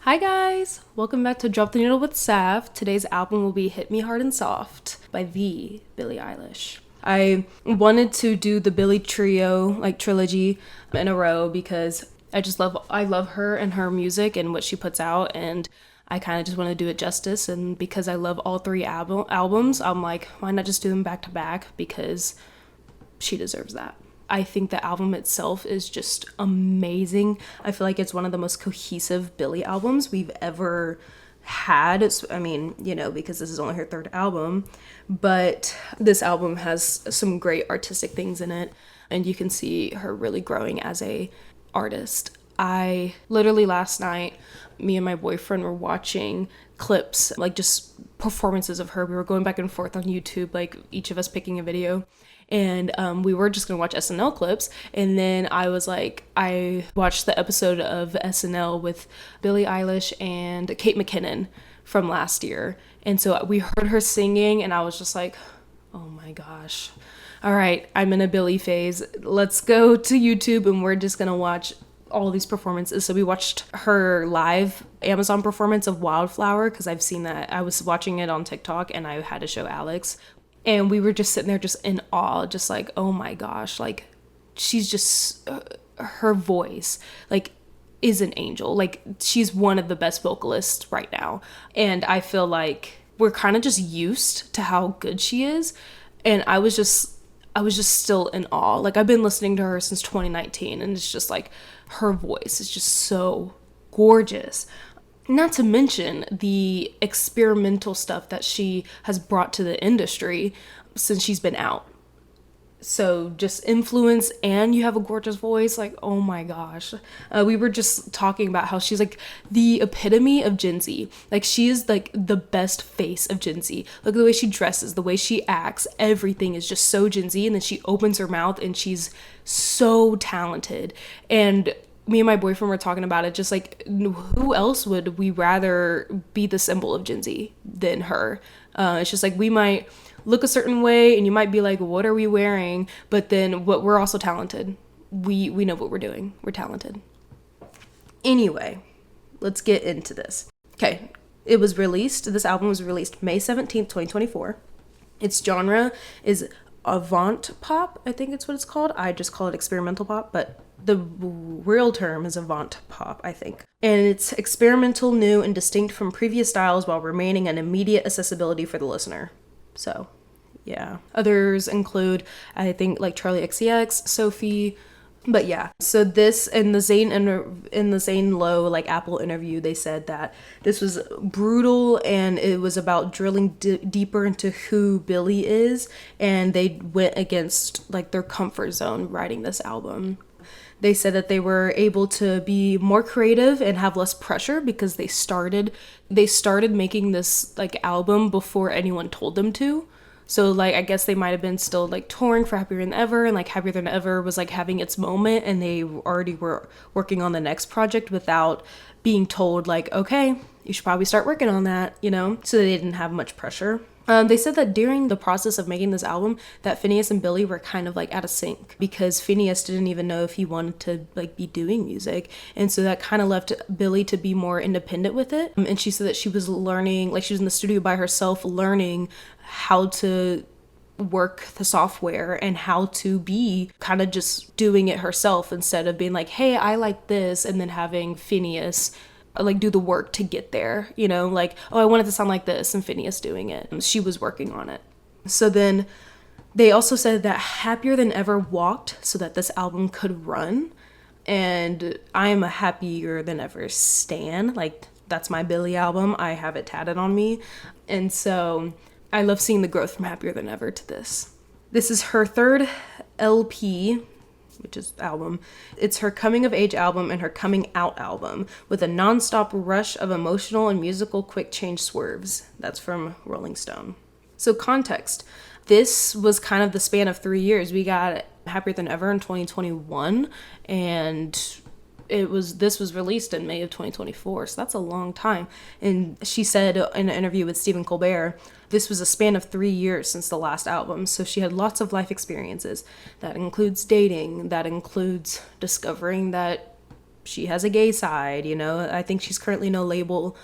Hi guys! Welcome back to Drop the Needle with Saph. Today's album will be Hit Me Hard and Soft by the Billie Eilish. I wanted to do the Billie trio, trilogy in a row because I love her and her music and what she puts out, and I kind of just want to do it justice. And because I love all three albums, I'm like, why not just do them back to back, because she deserves that. I think the album itself is just amazing. I feel like it's one of the most cohesive Billie albums we've ever had. Because this is only her third album, but this album has some great artistic things in it, and you can see her really growing as a artist. I literally last night, me and my boyfriend were watching clips, just performances of her. We were going back and forth on YouTube, each of us picking a video. And we were just gonna watch SNL clips, and then I watched the episode of SNL with Billie Eilish and Kate McKinnon from last year, and so we heard her singing, and I was just like, oh my gosh, all right, I'm in a Billie phase. Let's go to YouTube, and we're just gonna watch all these performances. So we watched her live Amazon performance of Wildflower, because I've seen that. I was watching it on TikTok, and I had to show Alex. And we were just sitting there just in awe, just like, oh my gosh, she's just, her voice, is an angel. She's one of the best vocalists right now. And I feel like we're kind of just used to how good she is. And I was just still in awe. I've been listening to her since 2019, and it's just her voice is just so gorgeous. Not to mention the experimental stuff that she has brought to the industry since she's been out. So just influence, and you have a gorgeous voice, oh my gosh. We were just talking about how she's the epitome of Gen Z. She is the best face of Gen Z. The way she dresses, the way she acts, everything is just so Gen Z. And then she opens her mouth and she's so talented. And me and my boyfriend were talking about it, just who else would we rather be the symbol of Gen Z than her? It's just we might look a certain way, and you might be like, what are we wearing? But then we're also talented. We know what we're doing. We're talented. Anyway, let's get into this. Okay, this album was released May 17th, 2024. Its genre is avant pop, I think it's what it's called. I just call it experimental pop, but the real term is avant pop, I think. And it's experimental, new, and distinct from previous styles while remaining an immediate accessibility for the listener. So, yeah. Others include, I think, Charlie XCX, Sophie. But yeah, so this in the Zane Lowe Apple interview, they said that this was brutal, and it was about drilling deeper into who Billie is, and they went against their comfort zone writing this album. They said that they were able to be more creative and have less pressure because they started making this album before anyone told them to. So I guess they might have been still touring for Happier Than Ever, and Happier Than Ever was having its moment, and they already were working on the next project without being told okay, you should probably start working on that, so they didn't have much pressure. They said that during the process of making this album that Phineas and Billie were kind of out of sync, because Phineas didn't even know if he wanted to be doing music, and so that kind of left Billie to be more independent with it. And she said that she was learning, she was in the studio by herself learning how to work the software and how to be kind of just doing it herself, instead of being hey, I like this, and then having Phineas do the work to get there, oh, I want it to sound like this, and Phineas doing it. She was working on it. So then they also said that Happier Than Ever walked so that this album could run, and I am a Happier Than Ever stan. That's my Billie album. I have it tatted on me, and so I love seeing the growth from Happier Than Ever to this. This is her third LP, which is album. It's her coming of age album and her coming out album, with a nonstop rush of emotional and musical quick change swerves. That's from Rolling Stone. So context. This was kind of the span of 3 years. We got Happier Than Ever in 2021, and this was released in May of 2024, so that's a long time. And she said in an interview with Stephen Colbert, this was a span of 3 years since the last album, so she had lots of life experiences. That includes dating, that includes discovering that she has a gay side, you know. I think she's currently no label,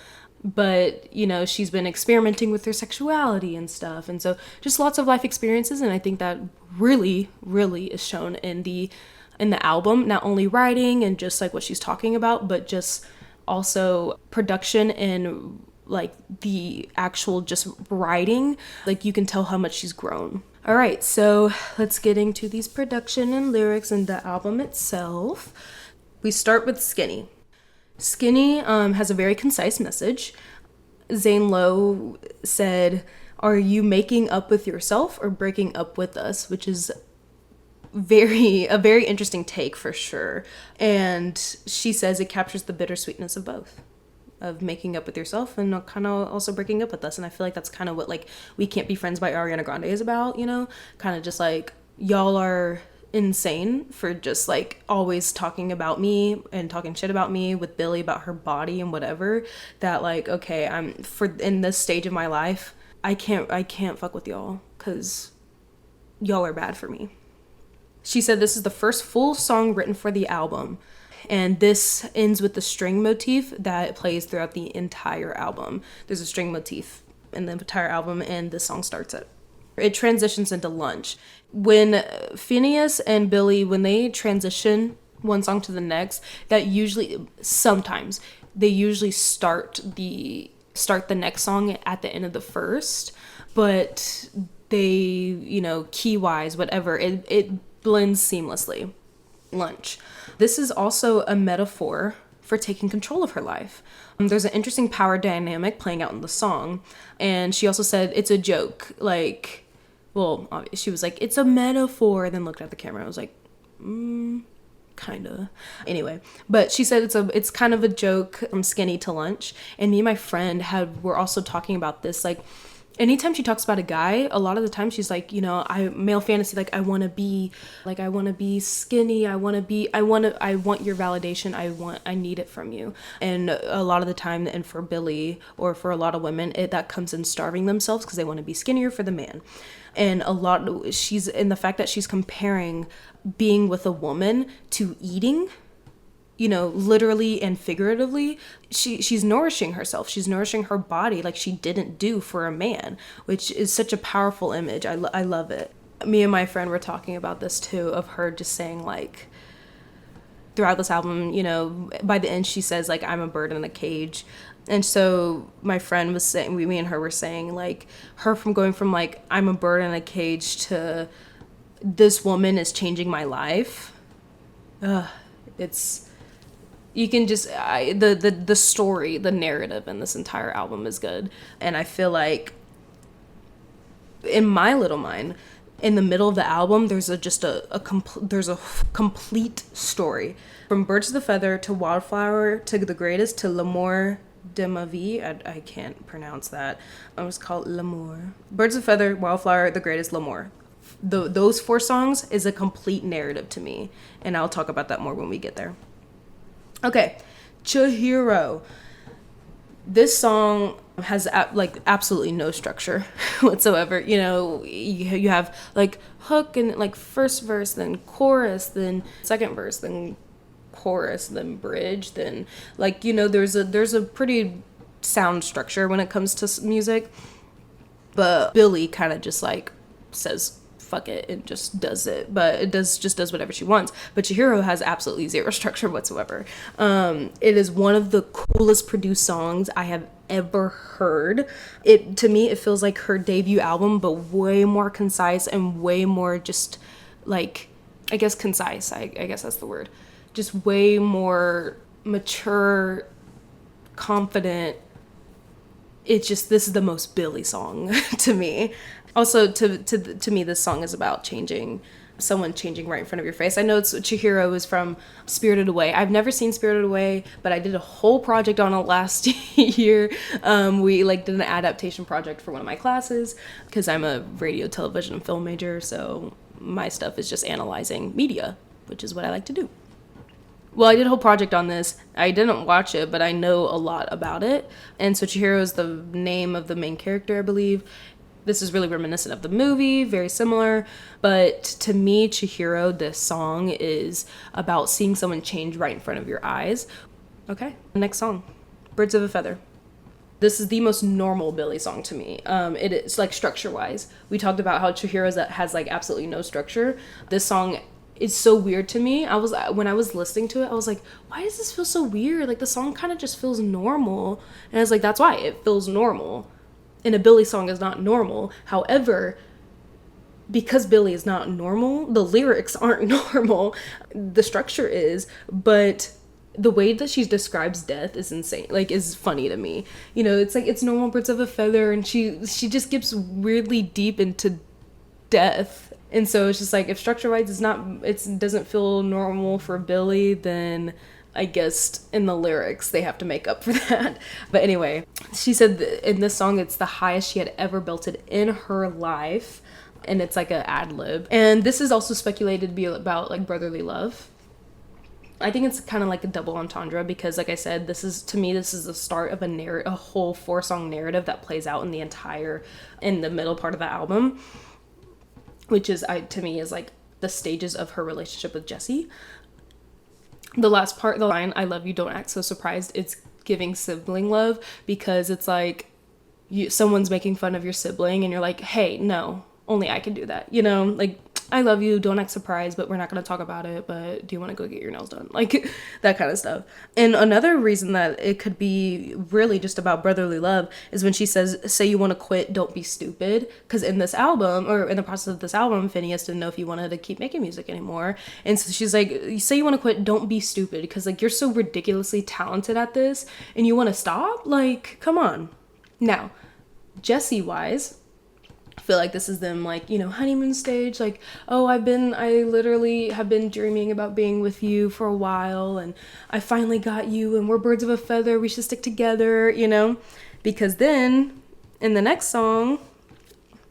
but, you know, she's been experimenting with her sexuality and stuff. And so just lots of life experiences. And I think that really, really is shown in the album, not only writing and just like what she's talking about, but just also production and like the actual just writing. Like you can tell how much she's grown. All right, so let's get into these production and lyrics and the album itself. We start with Skinny. Skinny has a very concise message. Zane Lowe said, "Are you making up with yourself or breaking up with us?" Which is a very interesting take for sure. And she says it captures the bittersweetness of both, of making up with yourself and kind of also breaking up with us. And I feel like that's kind of what like We Can't Be Friends by Ariana Grande is about, you know, kind of just like, y'all are insane for just like always talking about me and talking shit about me with Billie about her body and whatever, that like, okay, I'm for in this stage of my life, I can't fuck with y'all because y'all are bad for me. She said this is the first full song written for the album, and this ends with the string motif that plays throughout the entire album. There's a string motif in the entire album, and this song starts it. It transitions into Lunch. When Phineas and Billie, when they transition one song to the next, that usually, sometimes, they usually start the next song at the end of the first, but they, you know, key-wise, whatever, it blends seamlessly. Lunch. This is also a metaphor for taking control of her life. There's an interesting power dynamic playing out in the song, and she also said it's a joke. Like, well, she was like, it's a metaphor, then looked at the camera. I was like, kinda. Anyway, but she said it's kind of a joke from Skinny to Lunch, and me and my friend were also talking about this, like, anytime she talks about a guy, a lot of the time she's like, you know, male fantasy, like I want to be skinny. I want your validation. I need it from you. And a lot of the time, and for Billie or for a lot of women, that comes in starving themselves because they want to be skinnier for the man. And she's in the fact that she's comparing being with a woman to eating, you know, literally and figuratively. She's nourishing herself. She's nourishing her body like she didn't do for a man, which is such a powerful image. I love it. Me and my friend were talking about this too, of her just saying like, throughout this album, you know, by the end she says like, I'm a bird in a cage. And so my friend was saying, me and her were saying like, her from going from like, I'm a bird in a cage to this woman is changing my life. It's, you can just, the story, the narrative in this entire album is good. And I feel like in my little mind, in the middle of the album, there's a complete story. From Birds of the Feather to Wildflower to The Greatest to L'amour de ma vie. I can't pronounce that. I was called L'amour. Birds of the Feather, Wildflower, The Greatest, L'amour. Those 4 songs is a complete narrative to me. And I'll talk about that more when we get there. Okay, Chihiro. This song has absolutely no structure whatsoever. You know, you have like hook and like first verse, then chorus, then second verse, then chorus, then bridge, then like, you know, there's a pretty sound structure when it comes to music. But Billie kind of just like says fuck it and just does it, but it just does whatever she wants. But Chihiro has absolutely zero structure whatsoever. It is one of the coolest produced songs I have ever heard. To me it feels like her debut album, but way more concise and way more just like, I guess concise, I guess that's the word, just way more mature, confident. It's just, this is the most Billie song to me. Also, to me, this song is about someone changing right in front of your face. I know Chihiro is from Spirited Away. I've never seen Spirited Away, but I did a whole project on it last year. We did an adaptation project for one of my classes because I'm a radio, television, and film major. So my stuff is just analyzing media, which is what I like to do. Well, I did a whole project on this. I didn't watch it, but I know a lot about it. And so Chihiro is the name of the main character, I believe. This is really reminiscent of the movie, very similar. But to me, Chihiro, this song is about seeing someone change right in front of your eyes. Okay, next song, Birds of a Feather. This is the most normal Billie song to me. It is like structure wise. We talked about how Chihiro's that has like absolutely no structure. This song is so weird to me. When I was listening to it, I was like, why does this feel so weird? Like the song kind of just feels normal. And I was like, that's why it feels normal. And a Billie song is not normal. However, because Billie is not normal, the lyrics aren't normal. The structure is, but the way that she describes death is insane. Like, is funny to me. You know, it's like, it's normal birds of a feather, and she just gets weirdly deep into death. And so it's just like, if structure wise it doesn't feel normal for Billie, then I guess in the lyrics they have to make up for that. But anyway, she said in this song it's the highest she had ever belted in her life, and it's like an ad lib. And this is also speculated to be about like brotherly love. I think it's kind of like a double entendre because, like I said, this is the start of a whole 4-song narrative that plays out in the middle part of the album, which is to me is like the stages of her relationship with Jesse. The last part, the line, "I love you, don't act so surprised," it's giving sibling love, because it's like someone's making fun of your sibling and you're like, hey, no, only I can do that. You know, like, I love you, don't act surprised, but we're not going to talk about it, but do you want to go get your nails done? Like, that kind of stuff. And another reason that it could be really just about brotherly love is when she says, say you want to quit, don't be stupid. Because in this album, or in the process of this album, Phineas didn't know if he wanted to keep making music anymore. And so she's like, say you want to quit, don't be stupid. Because, like, you're so ridiculously talented at this and you want to stop? Like, come on. Now, Jessie-wise, I feel like this is them, like, you know, honeymoon stage, like, oh, I literally have been dreaming about being with you for a while, and I finally got you, and we're birds of a feather, we should stick together, you know, because then in the next song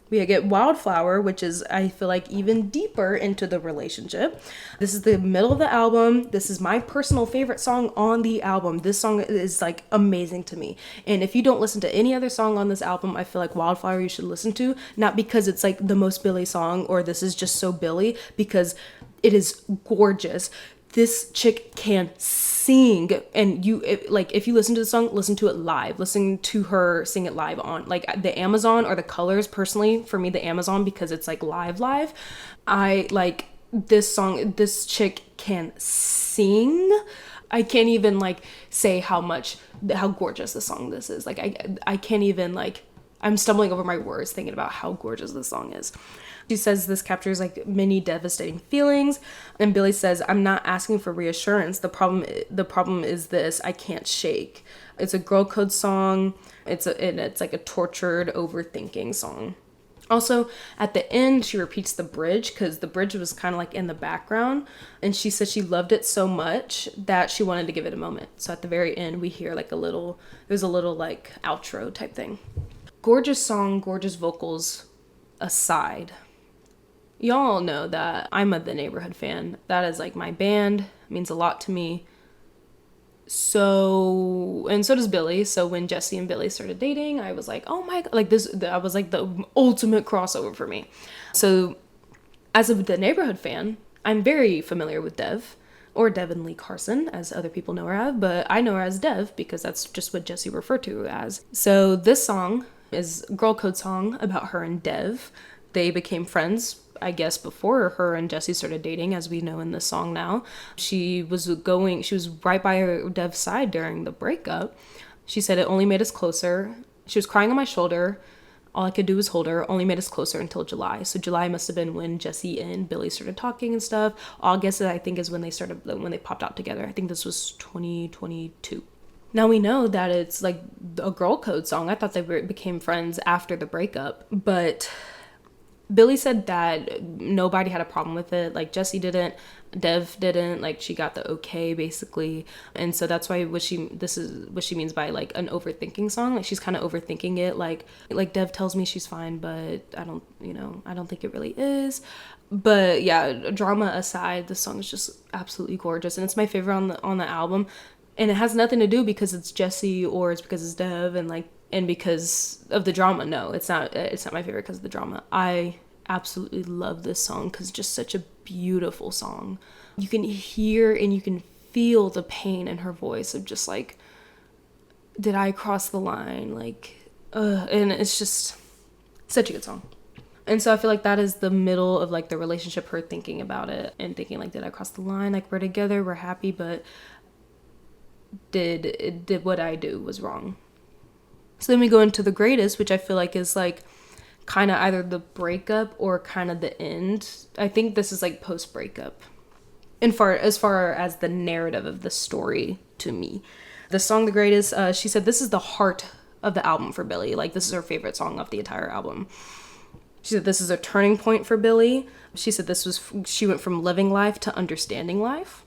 we get Wildflower, which is, I feel like, even deeper into the relationship. This is the middle of the album. This is my personal favorite song on the album. This song is like amazing to me. And if you don't listen to any other song on this album, I feel like Wildflower you should listen to. Not because it's like the most Billie song or this is just so Billie, because it is gorgeous. This chick can sing, and if you listen to the song, listen to it live. Listen to her sing it live on like the Amazon or the Colors. Personally, for me, the Amazon, because it's like live. I like this song. This chick can sing. I can't even like say how gorgeous the song this is. Like I can't even like. I'm stumbling over my words thinking about how gorgeous this song is. She says this captures like many devastating feelings, and Billie says, I'm not asking for reassurance. The problem is this: I can't shake. It's a girl code song. It's like a tortured overthinking song. Also, at the end, she repeats the bridge, because the bridge was kind of like in the background, and she said she loved it so much that she wanted to give it a moment. So at the very end, we hear like there's a little like outro type thing. Gorgeous song, gorgeous vocals aside, y'all know that I'm The Neighborhood fan. That is like my band. It means a lot to me. So, and so does Billie. So when Jesse and Billie started dating, I was like, oh my God, like I was like the ultimate crossover for me. So as The Neighborhood fan, I'm very familiar with Dev, or Devin Lee Carson, as other people know her as, but I know her as Dev because that's just what Jesse referred to her as. So this song is a girl code song about her and Dev. They became friends, I guess, before her and Jesse started dating, as we know in this song now. She was right by her Dev's side during the breakup. She said it only made us closer. She was crying on my shoulder. All I could do was hold her. Only made us closer until July. So July must have been when Jesse and Billie started talking and stuff. August, I think, is when they popped out together. I think this was 2022. Now we know that it's like a girl code song. I thought they became friends after the breakup, but Billie said that nobody had a problem with it. Like Jesse didn't, Dev didn't, like she got the okay basically. And so that's why this is what she means by like an overthinking song. Like she's kind of overthinking it. Like Dev tells me she's fine, but I don't think it really is. But yeah, drama aside, the song is just absolutely gorgeous. And it's my favorite on the album. And it has nothing to do because it's Jesse or it's because it's Dev, and like and because of the drama. No, it's not my favorite because of the drama. I absolutely love this song because it's just such a beautiful song. You can hear and you can feel the pain in her voice of just like, did I cross the line? Like, and it's just such a good song. And so I feel like that is the middle of like the relationship, her thinking about it and thinking like, did I cross the line? Like, we're together, we're happy, but did what I do was wrong. So then we go into the greatest, which I feel like is like kind of either the breakup or kind of the end. I think this is like post breakup. And as far as the narrative of the story to me, the song The Greatest, she said this is the heart of the album for Billie. Like, this is her favorite song off the entire album. She said this is a turning point for Billie. She said she went from living life to understanding life.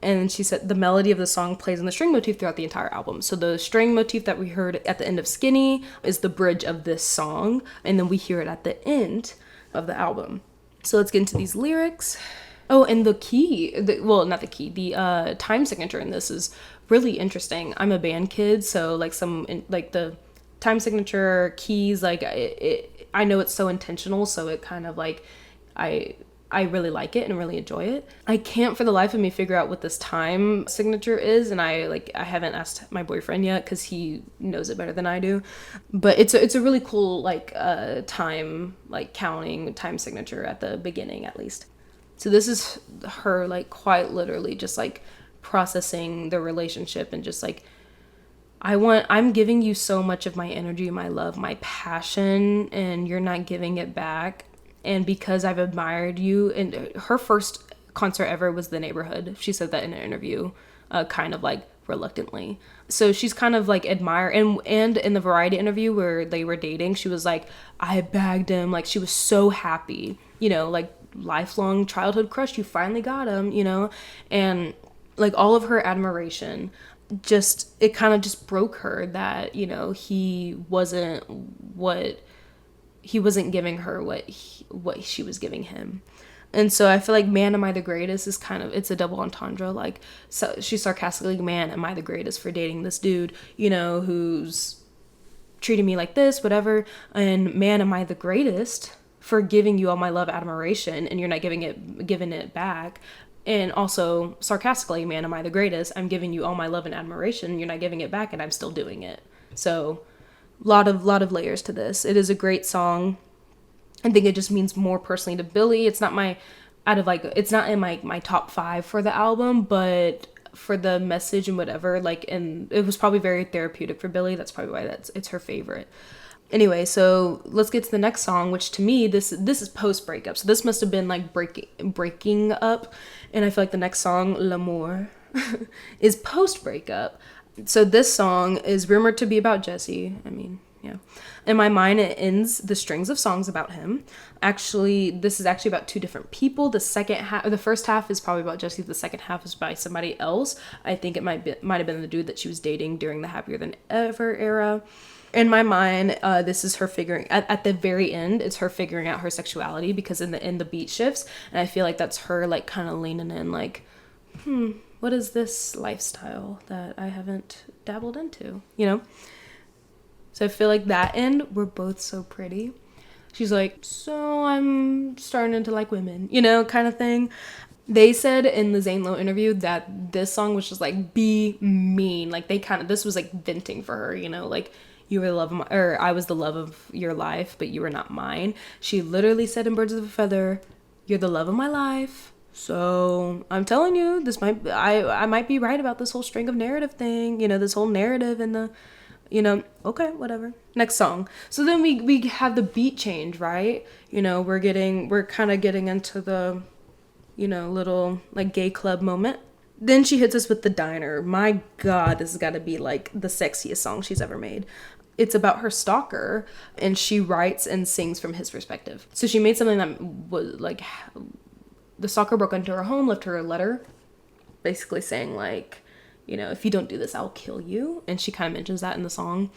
And she said the melody of the song plays in the string motif throughout the entire album. So the string motif that we heard at the end of Skinny is the bridge of this song. And then we hear it at the end of the album. So let's get into these lyrics. Oh, and the time signature in this is really interesting. I'm a band kid, so like the time signature keys, like I know it's so intentional, so it kind of like I really like it and really enjoy it. I can't for the life of me figure out what this time signature is, and I haven't asked my boyfriend yet because he knows it better than I do. But it's a really cool like time, like counting time signature at the beginning at least. So this is her like quite literally just like processing the relationship and just like, I'm giving you so much of my energy, my love, my passion, and you're not giving it back. And because I've admired you, and her first concert ever was The Neighborhood. She said that in an interview, kind of like reluctantly. So she's kind of like admire, and in the Variety interview where they were dating, she was like, I bagged him. Like, she was so happy, like lifelong childhood crush, you finally got him, and like all of her admiration, it kind of just broke her that, he wasn't giving her what she was giving him. And so I feel like Man, Am I the Greatest is it's a double entendre. Like, so she's sarcastically, man, am I the greatest for dating this dude, who's treating me like this, whatever. And man, am I the greatest for giving you all my love, admiration, and you're not giving it back. And also sarcastically, man, am I the greatest? I'm giving you all my love and admiration, and you're not giving it back, and I'm still doing it. So lot of layers to this. It is a great song. I think it just means more personally to Billie. It's not it's not in my top 5 for the album, but for the message and whatever, and it was probably very therapeutic for Billie. That's probably why it's her favorite. Anyway, so let's get to the next song, which to me, this is post breakup. So this must have been like breaking up. And I feel like the next song, L'amour, is post breakup. So this song is rumored to be about Jesse. I mean, yeah. In my mind, it ends the strings of songs about him. Actually, this is actually about 2 different people. The first half is probably about Jesse. The second half is by somebody else. I think it might have been the dude that she was dating during the Happier Than Ever era. In my mind, this is her figuring at the very end. It's her figuring out her sexuality, because in the end the beat shifts, and I feel like that's her like kind of leaning in, like, what is this lifestyle that I haven't dabbled into, So I feel like that end, we're both so pretty. She's like, so I'm starting to like women, kind of thing. They said in the Zane Lowe interview that this song was just like, be mean. Like, this was like venting for her, like, you were the love of my, or I was the love of your life, but you were not mine. She literally said in Birds of a Feather, you're the love of my life. So I'm telling you, I might be right about this whole string of narrative thing, this whole narrative and the, okay, whatever. Next song. So then we have the beat change, right? We're kind of getting into the, little like gay club moment. Then she hits us with The Diner. My God, this has got to be like the sexiest song she's ever made. It's about her stalker, and she writes and sings from his perspective. So she made something that was like, the stalker broke into her home, left her a letter, basically saying like, if you don't do this, I'll kill you. And she kind of mentions that in the song.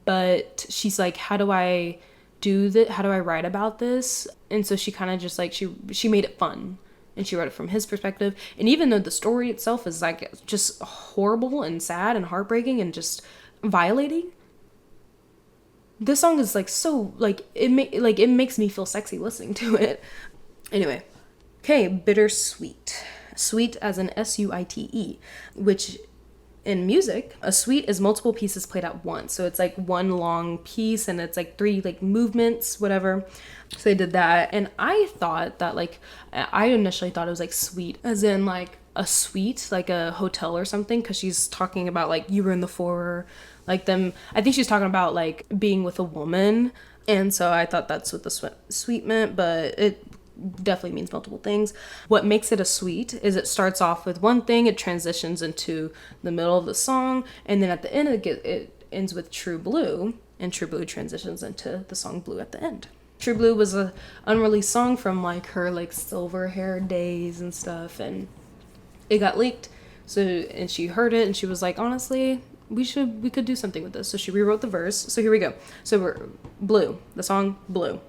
But she's like, how do I do that? How do I write about this? And so she kind of just like, she made it fun. And she wrote it from his perspective. And even though the story itself is like just horrible and sad and heartbreaking and just violating, This song is like so like it makes me feel sexy listening to it. Anyway, okay, bittersweet. Sweet as in Suite, which in music, a suite is multiple pieces played at once. So it's like one long piece and it's like three like movements, whatever. So they did that. And I thought that like, I initially thought it was like sweet as in like a suite, like a hotel or something. Cause she's talking about like you were in the four, like them. I think she's talking about like being with a woman. And so I thought that's what the suite meant, but it definitely means multiple things. What makes it a suite is it starts off with one thing, it transitions into the middle of the song, and then at the end it ends with True Blue, and True Blue transitions into the song Blue at the end. True Blue was a unreleased song from like her like silver hair days and stuff, and it got leaked. So and she heard it and she was like, honestly, we could do something with this. So she rewrote the verse. So here we go. So we're Blue, the song Blue.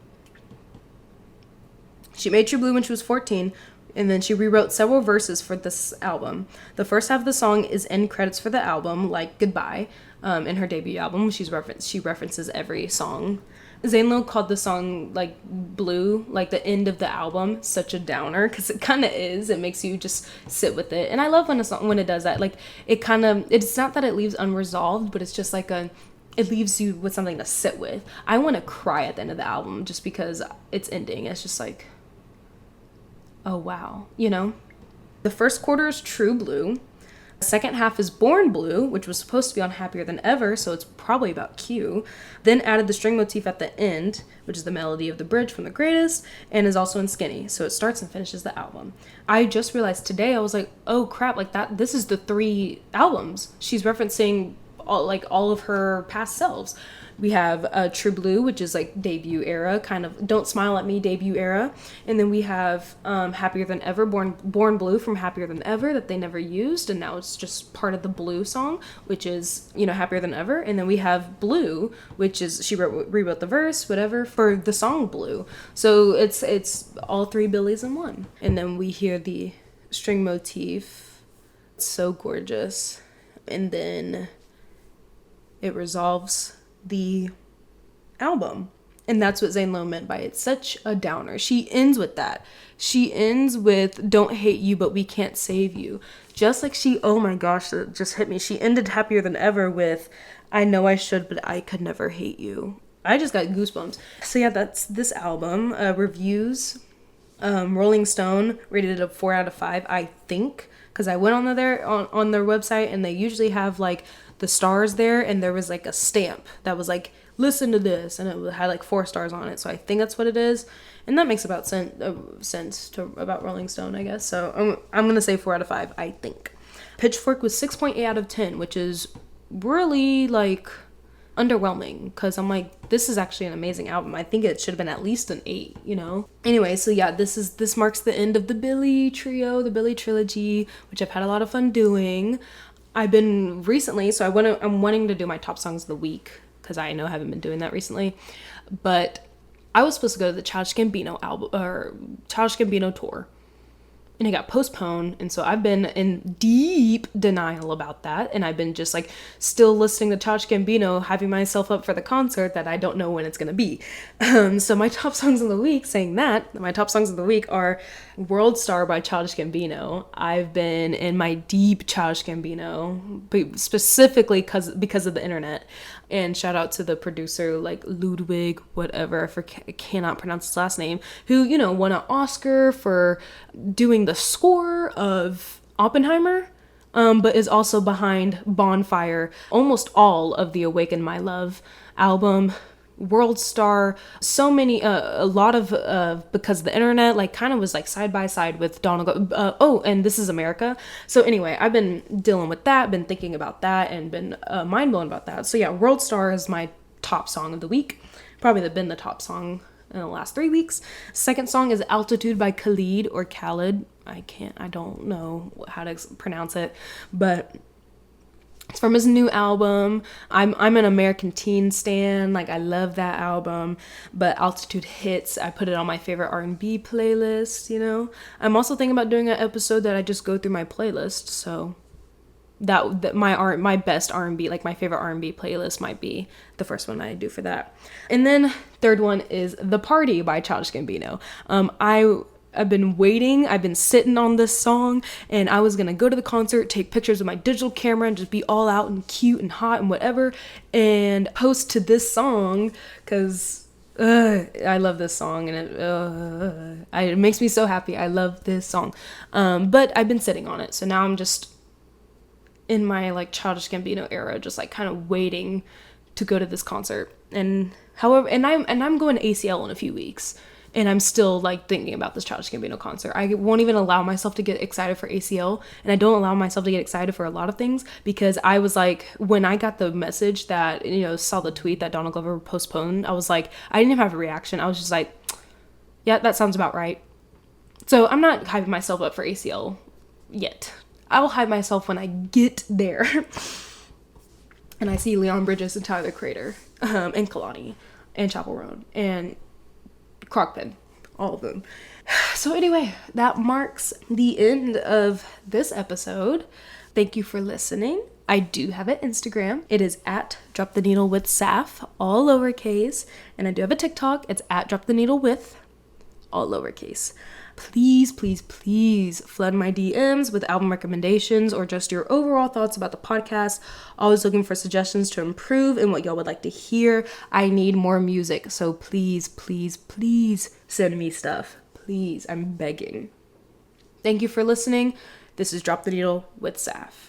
She made True Blue when she was 14, and then she rewrote several verses for this album. The first half of the song is end credits for the album, like Goodbye, in her debut album. She references every song. Zane Lowe called the song, like, Blue, like the end of the album, such a downer, because it kind of is. It makes you just sit with it. And I love when it does that. Like, it's not that it leaves unresolved, but it's just like it leaves you with something to sit with. I want to cry at the end of the album just because it's ending. It's just like, oh wow, you know? The first quarter is True Blue. The second half is Born Blue, which was supposed to be on Happier Than Ever, so it's probably about Q. Then added the string motif at the end, which is the melody of the bridge from The Greatest, and is also in Skinny, so it starts and finishes the album. I just realized today, I was like, oh crap, like this is the 3 albums. She's referencing all of her past selves. We have True Blue, which is like debut era, kind of Don't Smile at Me debut era. And then we have Happier Than Ever, Born Blue from Happier Than Ever that they never used. And now it's just part of the Blue song, which is, Happier Than Ever. And then we have Blue, which is, she rewrote the verse, whatever, for the song Blue. So it's all 3 Billies in one. And then we hear the string motif. It's so gorgeous. And then it resolves the album, and that's what Zane Lowe meant by it's such a downer. She ends with that. She ends with don't hate you but we can't save you, just like oh my gosh, that just hit me. She ended Happier Than Ever with I know I should but I could never hate you. I just got goosebumps. So yeah, that's this album. Reviews, Rolling Stone rated it a 4 out of 5, I think, because I went on their website and they usually have like the stars there, and there was like a stamp that was like listen to this, and it had like 4 stars on it, so I think that's what it is, and that makes about sense to about Rolling Stone, I guess. So I'm gonna say 4 out of 5, I think. Pitchfork was 6.8 out of 10, which is really like underwhelming, because I'm like, this is actually an amazing album. I think it should have been at least an 8, Anyway, so yeah, this marks the end of the Billie trio, the Billie trilogy, which I've had a lot of fun doing. I've been recently, so I'm wanting to do my top songs of the week, because I know I haven't been doing that recently, but I was supposed to go to the Childish Gambino album, or Childish Gambino tour, and it got postponed, and so I've been in deep denial about that, and I've been just like still listening to Childish Gambino, having myself up for the concert that I don't know when it's gonna be. So my top songs of the week, my top songs of the week are World Star by Childish Gambino. I've been in my deep Childish Gambino, but specifically because of the internet. And shout out to the producer, like Ludwig, whatever, I cannot pronounce his last name, who, won an Oscar for doing the score of Oppenheimer, but is also behind Bonfire, almost all of the Awaken My Love album, World Star, so many, a lot of, because the internet, like, kind of was, like, side by side with Donald, and This Is America. So anyway, I've been dealing with that, been thinking about that, and been mind blown about that. So yeah, World Star is my top song of the week. Probably been the top song in the last 3 weeks. Second song is Altitude by Khalid, or Khalid. I don't know how to pronounce it, but it's from his new album. I'm an American Teen stan. Like, I love that album. But Altitude hits. I put it on my favorite R&B playlist, I'm also thinking about doing an episode that I just go through my playlist. So that my best R&B, like my favorite R&B playlist might be the first one I do for that. And then third one is The Party by Childish Gambino. I've been waiting. I've been sitting on this song, and I was gonna go to the concert, take pictures with my digital camera, and just be all out and cute and hot and whatever, and post to this song because I love this song, and it makes me so happy. I love this song, but I've been sitting on it, so now I'm just in my like Childish Gambino era, just like kind of waiting to go to this concert. And I'm going to ACL in a few weeks. And I'm still like thinking about this Childish Gambino concert. I won't even allow myself to get excited for ACL. And I don't allow myself to get excited for a lot of things because I was like, when I got the message that, saw the tweet that Donald Glover postponed, I was like, I didn't even have a reaction. I was just like, yeah, that sounds about right. So I'm not hyping myself up for ACL yet. I'll hype myself when I get there. And I see Leon Bridges and Tyler the Creator, and Kalani, and Chapel Roan, and Crockpen, all of them. So anyway, that marks the end of this episode. Thank you for listening. I do have an Instagram. It is at Drop the Needle with Saph, all lowercase. And I do have a TikTok. It's at Drop the Needle with, all lowercase. Please, please, please flood my DMs with album recommendations or just your overall thoughts about the podcast. Always looking for suggestions to improve and what y'all would like to hear. I need more music, so please, please, please send me stuff. Please, I'm begging. Thank you for listening. This is Drop the Needle with Saph.